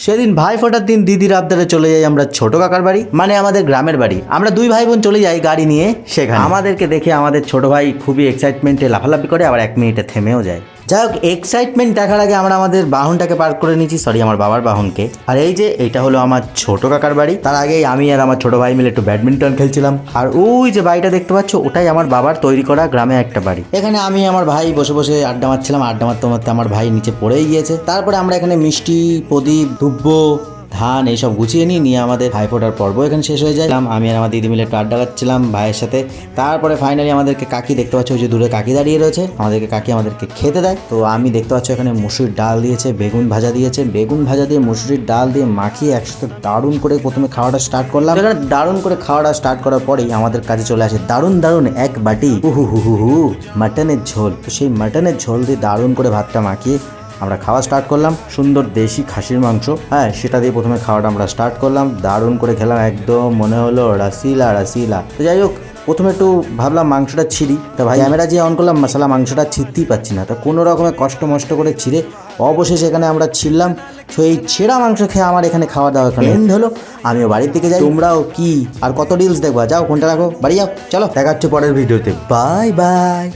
সেদিন ভাই ফোটার দিন দিদির আবদারে চলে যাই আমরা ছোট কাকার বাড়ি, মানে আমাদের গ্রামের বাড়ি। আমরা দুই ভাই বোন চলে যাই গাড়ি নিয়ে সেখানে। আমাদেরকে দেখে আমাদের ছোট ভাই খুবই এক্সাইটমেন্টে লাফালাফি করে, আবার 1 মিনিটে থেমেও যায়। যাই হোক, এক্সাইটমেন্ট দেখার আগে আমরা আমাদের বাহনটাকে পার্ক করে নিয়েছি, সরি আমার বাবার বাহনকে। আর এই যে এইটা হলো আমার ছোট কাকার বাড়ি। তার আগেই আমি আর আমার ছোট ভাই মিলে একটু ব্যাডমিন্টন খেলছিলাম। আর ওই যে বাড়িটা দেখতে পাচ্ছ, ওটাই আমার বাবার তৈরি করা গ্রামে একটা বাড়ি। এখানে আমি আমার ভাই বসে বসে আড্ডা মারছিলাম। আড্ডা মারতে মারতে আমার ভাই নিচে পড়েই গিয়েছে। তারপরে আমরা এখানে মিষ্টি, প্রদীপ, দুব্বো, ধান এইসব গুছিয়ে নিয়ে আমাদের ভাই ফোটার পর্ব এখানে শেষ হয়ে যায়। আমি আর আমার দিদি মিলে একটু আড্ডা খাচ্ছিলাম ভাইয়ের সাথে। তারপরে ফাইনালি আমাদেরকে কাকি দেখতে পাচ্ছ, ওই যে দূরে কাকি দাঁড়িয়ে রয়েছে, কাকি আমাদেরকে খেতে দেয়। তো আমি দেখতে পাচ্ছ এখানে মুসুরির ডাল দিয়েছে, বেগুন ভাজা দিয়েছে। বেগুন ভাজা দিয়ে মুসুরির ডাল দিয়ে মাখিয়ে একসাথে দারুণ করে প্রথমে খাওয়াটা স্টার্ট করলাম। দারুণ করে খাওয়াটা স্টার্ট করার পরেই আমাদের কাছে চলে আসে দারুণ এক বাটি মাটনের ঝোল। তো সেই মাটনের ঝোল দিয়ে দারুণ করে ভাতটা মাখিয়ে আমরা খাওয়া স্টার্ট করলাম। সুন্দর দেশি খাসির মাংস, হ্যাঁ সেটা দিয়ে প্রথমে খাওয়াটা আমরা স্টার্ট করলাম। দারুণ করে খেলাম, একদম মনে হলো রাসিলা। তো যাই হোক, প্রথমে একটু ভাবলাম মাংসটা ছিঁড়ি। তা ভাই ক্যামেরা যে অন করলাম, মশলা মাংসটা ছিঁড়তেই পাচ্ছি না। তা কোনো রকমের কষ্ট মষ্ট করে ছিঁড়ে অবশেষে এখানে আমরা ছিঁড়লাম। তো এই ছেঁড়া মাংস খেয়ে আমার এখানে খাওয়া দাওয়া এখানে এন্ড হলো। আমিও বাড়ির দিকে যাই। তোমরাও কি আর কত রিলস দেখবা? যাও, কোনটা রাখো, বাড়ি যাও, চলো দেখা হচ্ছে পরের ভিডিওতে। Bye bye.